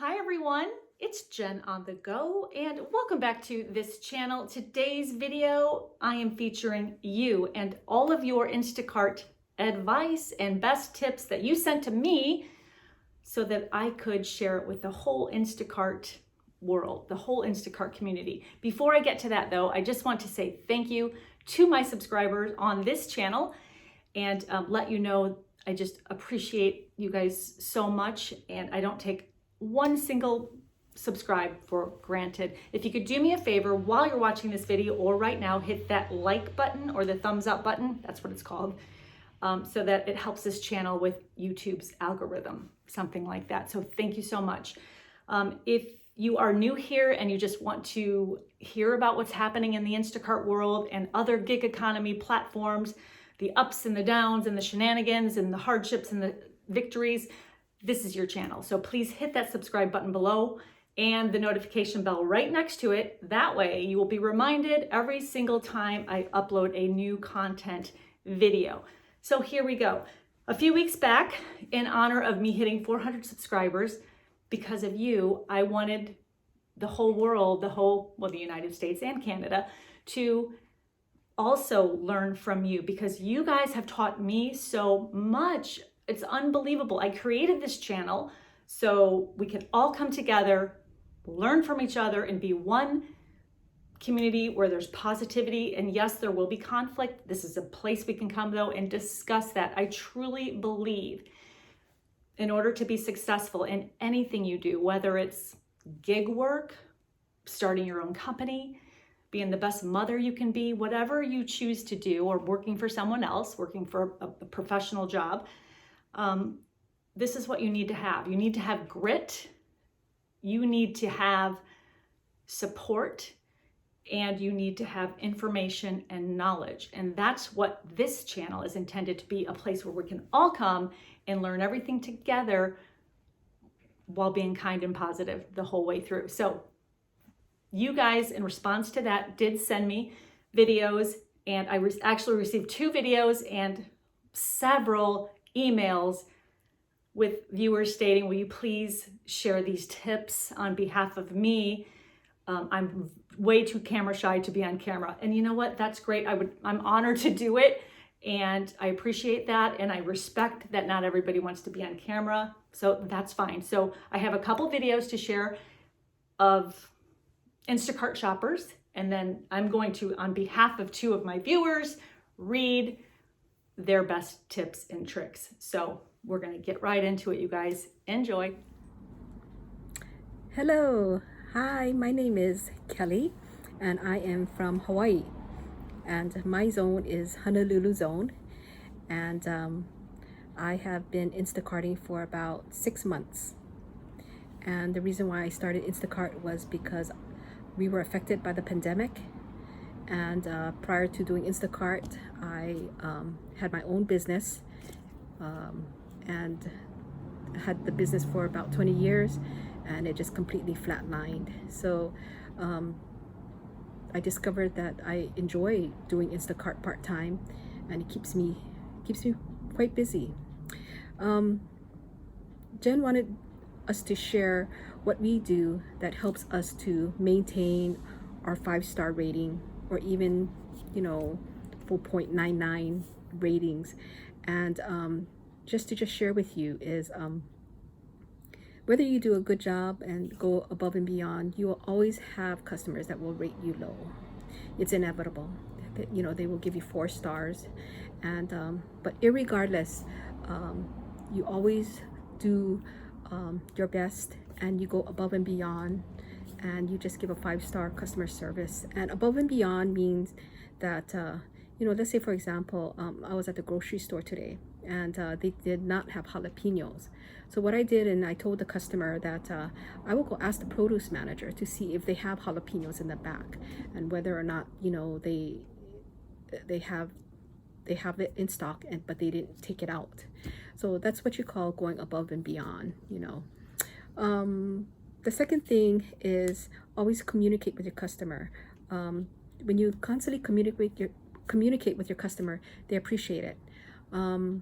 Hi everyone, it's Jen on the go and welcome back to this channel. Today's video, I am featuring you and all of your Instacart advice and best tips that you sent to me so that I could share it with the whole Instacart world, the whole Instacart community. Before I get to that though, I just want to say thank you to my subscribers on this channel and let you know I just appreciate you guys so much, and I don't take one single subscribe for granted. If you could do me a favor while you're watching this video or right now, hit that like button or the thumbs up button, that's what it's called, so that it helps this channel with YouTube's algorithm, something like that. So thank you so much. If you are new here and you just want to hear about what's happening in the Instacart world and other gig economy platforms, the ups and the downs and the shenanigans and the hardships and the victories, this is your channel. So please hit that subscribe button below and the notification bell right next to it. That way you will be reminded every single time I upload a new content video. So here we go. A few weeks back, in honor of me hitting 400 subscribers, because of you, I wanted the whole world, the United States and Canada, to also learn from you, because you guys have taught me so much. It's unbelievable. I created this channel so we can all come together, learn from each other, and be one community where there's positivity. And yes, there will be conflict. This is a place we can come though and discuss that. I truly believe in order to be successful in anything you do, whether it's gig work, starting your own company, being the best mother you can be, whatever you choose to do, or working for someone else, working for a professional job, this is what you need to have. You need to have grit, you need to have support, and you need to have information and knowledge. And that's what this channel is intended to be, a place where we can all come and learn everything together while being kind and positive the whole way through. So you guys, in response to that, did send me videos, and I actually received 2 videos and several emails with viewers stating, will you please share these tips on behalf of me? I'm way too camera shy to be on camera. And you know what? That's great. I'm honored to do it. And I appreciate that. And I respect that not everybody wants to be on camera. So that's fine. So I have a couple videos to share of Instacart shoppers. And then I'm going to, on behalf of 2 of my viewers, read their best tips and tricks. So we're going to get right into it, you guys. Enjoy. Hello, hi, my name is Kelly and I am from Hawaii, and my zone is Honolulu zone, and I have been Instacarting for about 6 months. And the reason why I started Instacart was because we were affected by the pandemic, and prior to doing Instacart, I had my own business and had the business for about 20 years, and it just completely flatlined. So I discovered that I enjoy doing Instacart part-time, and it keeps me quite busy. Jen wanted us to share what we do that helps us to maintain our 5-star rating, or even 4.99 ratings. And just to share with you is whether you do a good job and go above and beyond, you will always have customers that will rate you low. It's inevitable. They will give you 4 stars, and but irregardless, you always do your best, and you go above and beyond, and you just give a 5-star customer service. And above and beyond means that let's say, for example, I was at the grocery store today, and they did not have jalapenos. So what I did, and I told the customer that I will go ask the produce manager to see if they have jalapenos in the back, and whether or not they have it in stock, but they didn't take it out. So that's what you call going above and beyond. The second thing is always communicate with your customer. When you constantly communicate with your customer, they appreciate it. And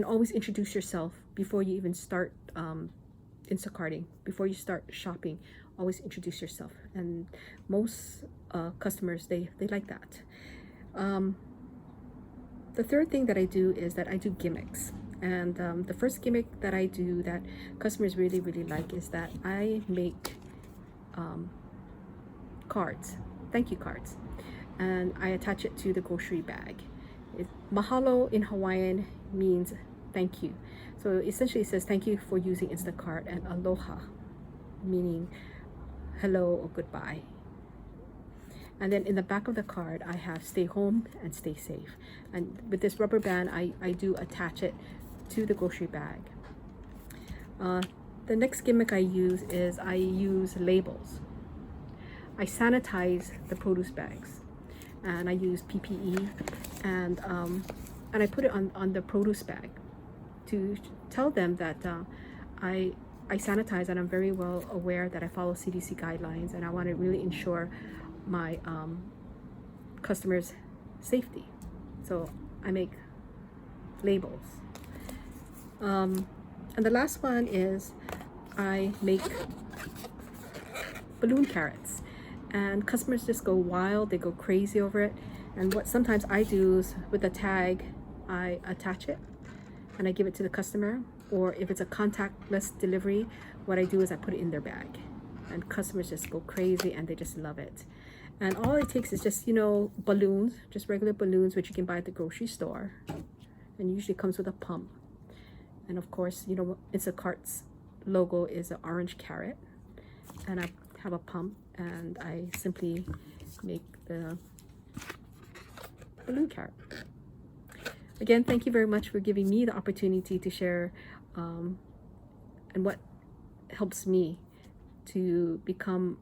always introduce yourself before you even start Instacarting, before you start shopping, always introduce yourself. And most customers, they like that. The third thing that I do is that I do gimmicks. And the first gimmick that I do that customers really, really like is that I make cards, thank you cards, and I attach it to the grocery bag. Mahalo in Hawaiian means thank you. So essentially it says thank you for using Instacart, and aloha meaning hello or goodbye. And then in the back of the card, I have stay home and stay safe. And with this rubber band, I do attach it to the grocery bag. The next gimmick I use is I use labels. I sanitize the produce bags, and I use PPE, and I put it on the produce bag to tell them that I sanitize, and I'm very well aware that I follow CDC guidelines, and I want to really ensure my customers' safety. So I make labels. And the last one is I make balloon carrots, and customers just go wild, they go crazy over it. And what sometimes I do is with the tag, I attach it and I give it to the customer, or if it's a contactless delivery, what I do is I put it in their bag, and customers just go crazy and they just love it. And all it takes is just, balloons, just regular balloons, which you can buy at the grocery store, and usually comes with a pump. And of course, Instacart's logo is an orange carrot, and I have a pump, and I simply make the balloon carrot. Again, thank you very much for giving me the opportunity to share and what helps me to become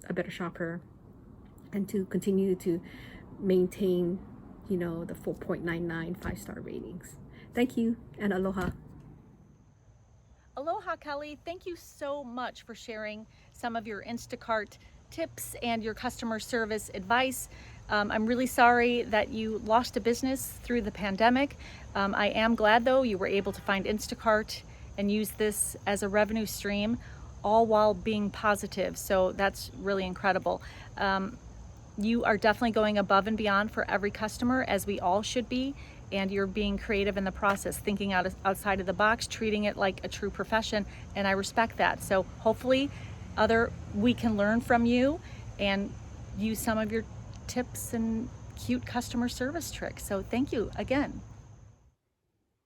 a better shopper, and to continue to maintain, the 4.99 5-star ratings. Thank you, and aloha. Aloha, Kelly. Thank you so much for sharing some of your Instacart tips and your customer service advice. I'm really sorry that you lost a business through the pandemic. I am glad, though, you were able to find Instacart and use this as a revenue stream, all while being positive. So that's really incredible. You are definitely going above and beyond for every customer, as we all should be, and you're being creative in the process, thinking outside of the box, treating it like a true profession, and I respect that. So hopefully we can learn from you and use some of your tips and cute customer service tricks. So thank you again.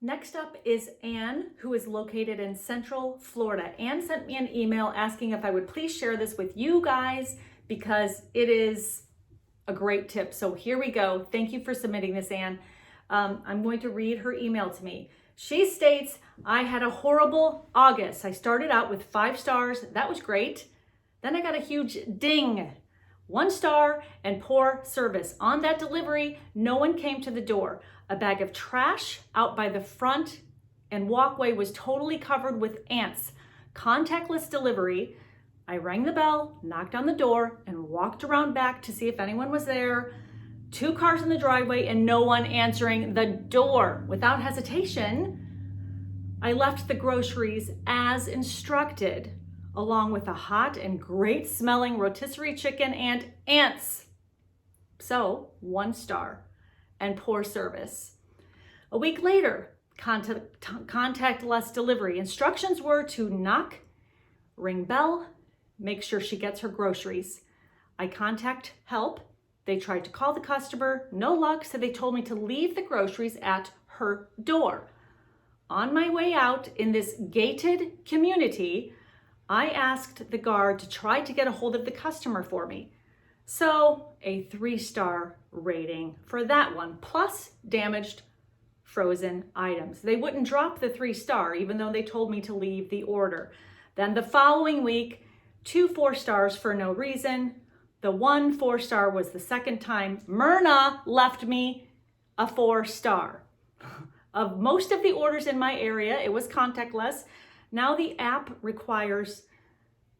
Next up is Anne, who is located in Central Florida. Anne sent me an email asking if I would please share this with you guys because it is a great tip. So here we go. Thank you for submitting this, Anne. I'm going to read her email to me. She states, I had a horrible August. I started out with 5 stars. That was great. Then I got a huge ding. 1 star and poor service. On that delivery, no one came to the door. A bag of trash out by the front and walkway was totally covered with ants. Contactless delivery. I rang the bell, knocked on the door, and walked around back to see if anyone was there. 2 cars in the driveway and no one answering the door. Without hesitation, I left the groceries as instructed, along with a hot and great smelling rotisserie chicken and ants. So 1 star and poor service. A week later, contactless delivery. Instructions were to knock, ring bell, make sure she gets her groceries. I contact help. They tried to call the customer, no luck, so they told me to leave the groceries at her door. On my way out in this gated community, I asked the guard to try to get a hold of the customer for me. So a 3-star rating for that one, plus damaged frozen items. They wouldn't drop the 3-star, even though they told me to leave the order. Then the following week, 2 4-stars for no reason. The 1 4-star was the second time Myrna left me a 4-star. Of most of the orders in my area, it was contactless. Now the app requires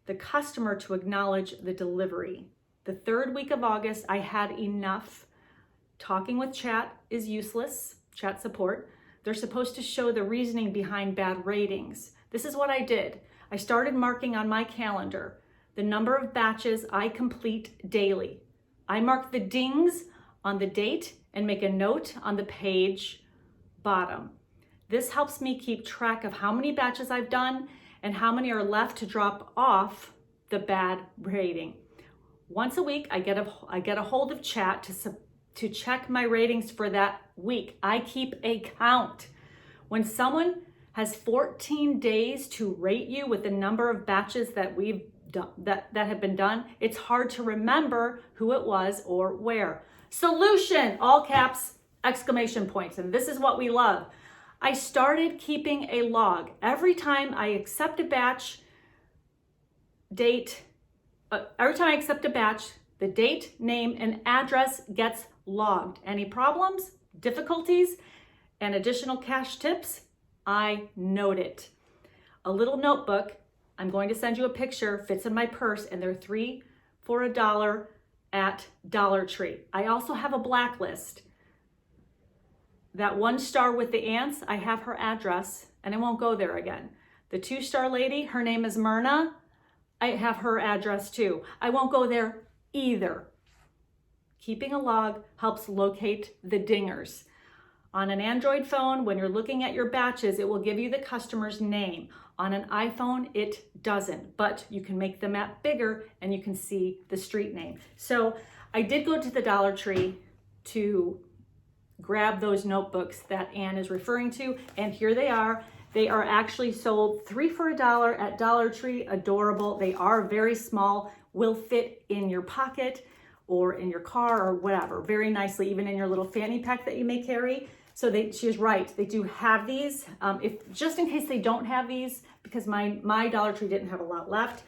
the customer to acknowledge the delivery. The 3rd week of August, I had enough. Talking with chat is useless, chat support. They're supposed to show the reasoning behind bad ratings. This is what I did. I started marking on my calendar the number of batches I complete daily. I mark the dings on the date and make a note on the page bottom. This helps me keep track of how many batches I've done and how many are left to drop off the bad rating. Once a week, I get a hold of chat to check my ratings for that week. I keep a count. When someone has 14 days to rate you with the number of batches that we've done, that have been done, it's hard to remember who it was or where. Solution, all caps, exclamation points. And this is what we love. I started keeping a log. Every time I accept a batch, the date, name, and address gets logged. Any problems, difficulties, and additional cash tips, I note it. A little notebook, I'm going to send you a picture, fits in my purse, and they're 3 for $1 at Dollar Tree. I also have a blacklist. That 1-star with the ants, I have her address, and I won't go there again. The 2-star lady, her name is Myrna. I have her address too. I won't go there either. Keeping a log helps locate the dingers. On an Android phone, when you're looking at your batches, it will give you the customer's name. On an iPhone, it doesn't, but you can make the map bigger and you can see the street name. So I did go to the Dollar Tree to grab those notebooks that Anne is referring to, and here they are. They are actually sold 3 for $1 at Dollar Tree. Adorable. They are very small, will fit in your pocket or in your car or whatever, very nicely, even in your little fanny pack that you may carry. So she is right. They do have these. If just in case they don't have these, because my Dollar Tree didn't have a lot left.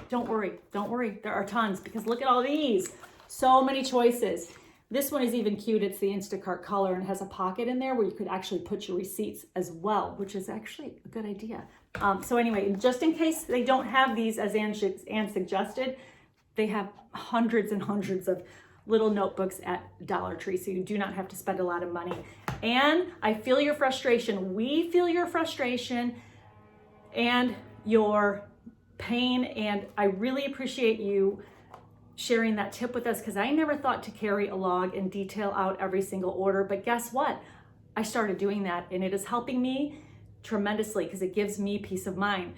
Don't worry. There are tons, because look at all these. So many choices. This one is even cute. It's the Instacart color and has a pocket in there where you could actually put your receipts as well, which is actually a good idea. So anyway, just in case they don't have these, as Anne suggested, they have hundreds and hundreds of little notebooks at Dollar Tree, so you do not have to spend a lot of money. And I feel your frustration. We feel your frustration and your pain, and I really appreciate you sharing that tip with us, because I never thought to carry a log and detail out every single order. But guess what? I started doing that, and it is helping me tremendously because it gives me peace of mind.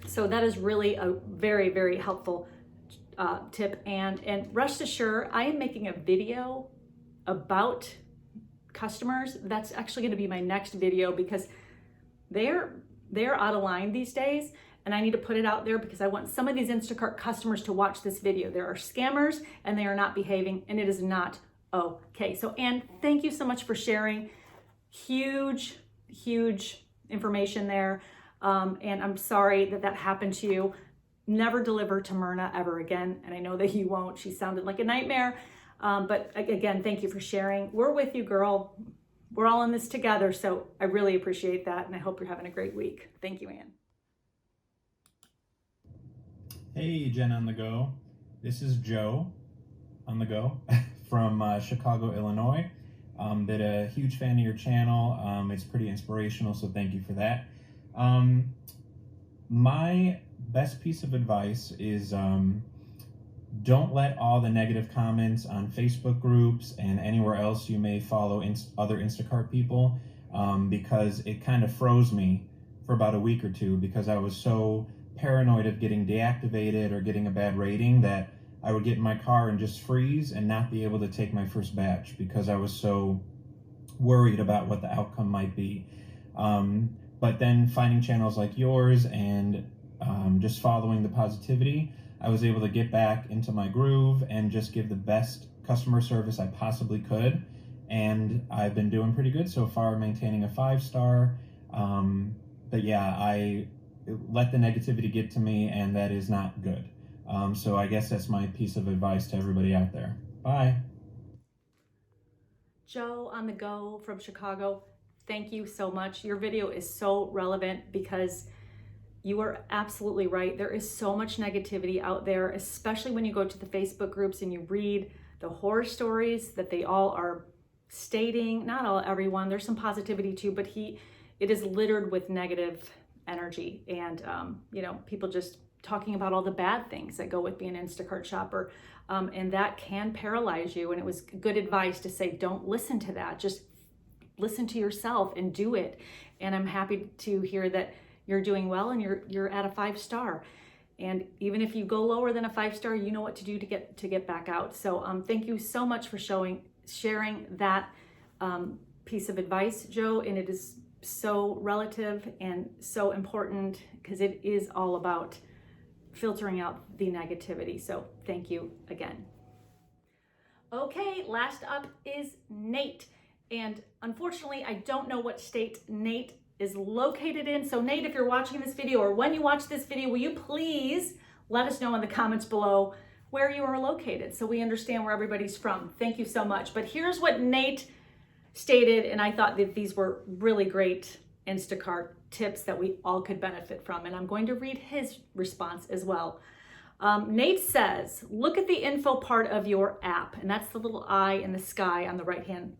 So that is really a very, very helpful tip. And rest assured, I am making a video about customers. That's actually going to be my next video, because they're out of line these days. And I need to put it out there because I want some of these Instacart customers to watch this video. There are scammers and they are not behaving, and it is not okay. So Anne, thank you so much for sharing. Huge, huge information there. And I'm sorry that happened to you. Never deliver to Myrna ever again. And I know that you won't. She sounded like a nightmare. But again, thank you for sharing. We're with you, girl. We're all in this together. So I really appreciate that. And I hope you're having a great week. Thank you, Anne. Hey, Jen on the go. This is Joe on the go from Chicago, Illinois. Been a huge fan of your channel. It's pretty inspirational, so thank you for that. My best piece of advice is don't let all the negative comments on Facebook groups and anywhere else you may follow other Instacart people, because it kind of froze me for about a week or two, because I was so paranoid of getting deactivated or getting a bad rating that I would get in my car and just freeze and not be able to take my first batch because I was so worried about what the outcome might be. But then finding channels like yours and just following the positivity, I was able to get back into my groove and just give the best customer service I possibly could. And I've been doing pretty good so far, maintaining a 5-star. But yeah, I let the negativity get to me, and that is not good. So I guess that's my piece of advice to everybody out there. Bye. Joe on the go from Chicago, thank you so much. Your video is so relevant because you are absolutely right. There is so much negativity out there, especially when you go to the Facebook groups and you read the horror stories that they all are stating. Not everyone, there's some positivity too, but it is littered with negative energy, and people just talking about all the bad things that go with being an Instacart shopper, and that can paralyze you. And it was good advice to say, don't listen to that. Just listen to yourself and do it. And I'm happy to hear that you're doing well and you're at a 5-star. And even if you go lower than a 5-star, you know what to do to get back out. So thank you so much for sharing that piece of advice, Joe. And it is so relative and so important, because it is all about filtering out the negativity. So thank you again. Okay, last up is Nate. And unfortunately, I don't know what state Nate is located in. So Nate, if you're watching this video, or when you watch this video, will you please let us know in the comments below where you are located, so we understand where everybody's from. Thank you so much. But here's what Nate stated, and I thought that these were really great Instacart tips that we all could benefit from. And I'm going to read his response as well. Nate says, look at the info part of your app, and that's the little eye in the sky on the right-hand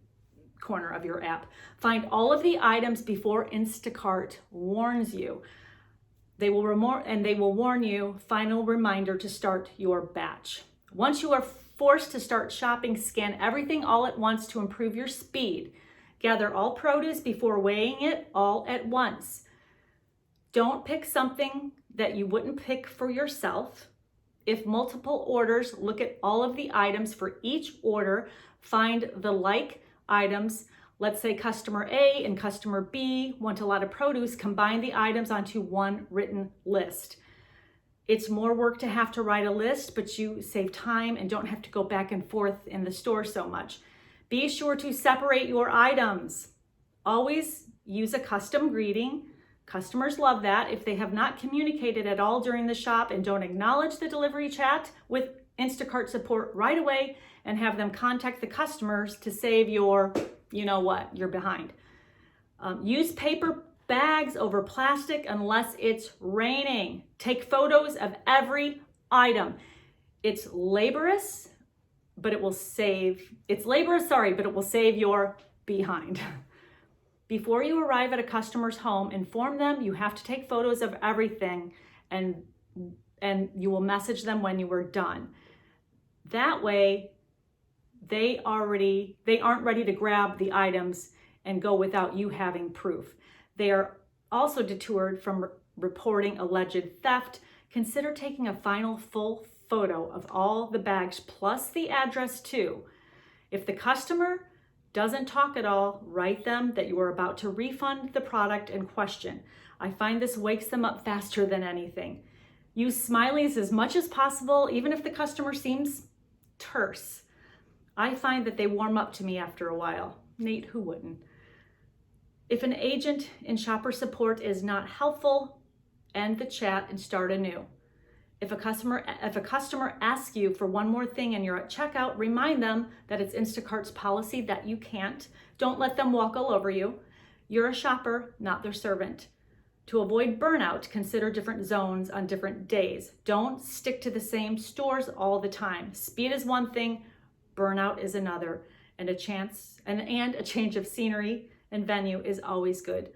corner of your app. Find all of the items before Instacart warns you. They will warn you, final reminder to start your batch. Once you are forced to start shopping, scan everything all at once to improve your speed. Gather all produce before weighing it all at once. Don't pick something that you wouldn't pick for yourself. If multiple orders, look at all of the items for each order. Find the like items. Let's say customer A and customer B want a lot of produce. Combine the items onto one written list. It's more work to have to write a list, but you save time and don't have to go back and forth in the store so much. Be sure to separate your items. Always use a custom greeting. Customers love that. If they have not communicated at all during the shop and don't acknowledge the delivery chat with Instacart support right away, and have them contact the customers to save your, you're behind. Use paper bags over plastic unless it's raining. Take photos of every item. It's laborious, but it will save your behind. Before you arrive at a customer's home, inform them you have to take photos of everything, and you will message them when you are done. That way, they aren't ready to grab the items and go without you having proof. They are also deterred from reporting alleged theft. Consider taking a final full photo of all the bags plus the address too. If the customer doesn't talk at all, write them that you are about to refund the product in question. I find this wakes them up faster than anything. Use smileys as much as possible, even if the customer seems terse. I find that they warm up to me after a while. Nate, who wouldn't? If an agent in shopper support is not helpful, end the chat and start anew. If a customer asks you for one more thing and you're at checkout, remind them that it's Instacart's policy that you can't. Don't let them walk all over you. You're a shopper, not their servant. To avoid burnout, consider different zones on different days. Don't stick to the same stores all the time. Speed is one thing, burnout is another, and a change of scenery and venue is always good.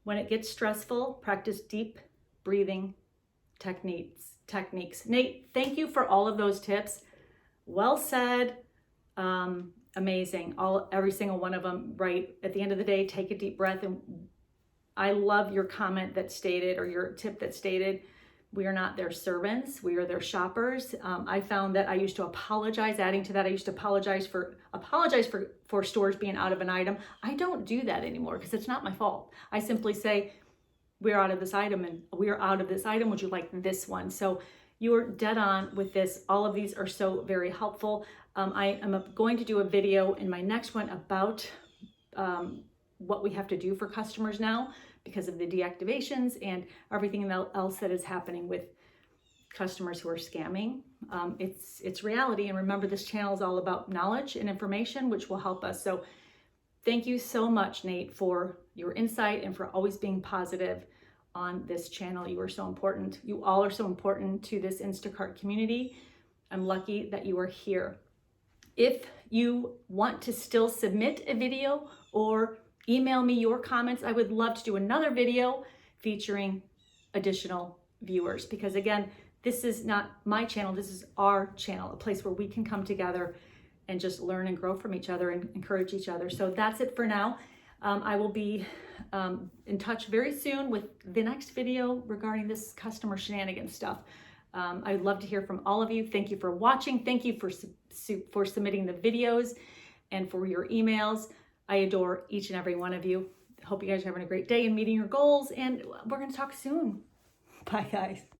When it gets stressful, practice deep breathing techniques. Nate, thank you for all of those tips. Well said. Amazing. Every single one of them, right? At the end of the day, take a deep breath. And I love your comment that stated, or your tip that stated, we are not their servants, we are their shoppers. I found that I used to apologize, adding to that, I used to apologize for stores being out of an item. I don't do that anymore because it's not my fault. I simply say, we're out of this item and we're out of this item. Would you like this one? So you're dead on with this. All of these are so very helpful. I am going to do a video in my next one about what we have to do for customers now because of the deactivations and everything else that is happening with customers who are scamming. It's reality. And remember, this channel is all about knowledge and information, which will help us. So thank you so much, Nate, for your insight and for always being positive on this channel. You are so important. You all are so important to this Instacart community. I'm lucky that you are here. If you want to still submit a video or email me your comments, I would love to do another video featuring additional viewers. Because again, this is not my channel, this is our channel, a place where we can come together and just learn and grow from each other and encourage each other. So that's it for now. I will be in touch very soon with the next video regarding this customer shenanigans stuff. I'd love to hear from all of you. Thank you for watching. Thank you for submitting the videos and for your emails. I adore each and every one of you. Hope you guys are having a great day and meeting your goals, and we're going to talk soon. Bye, guys.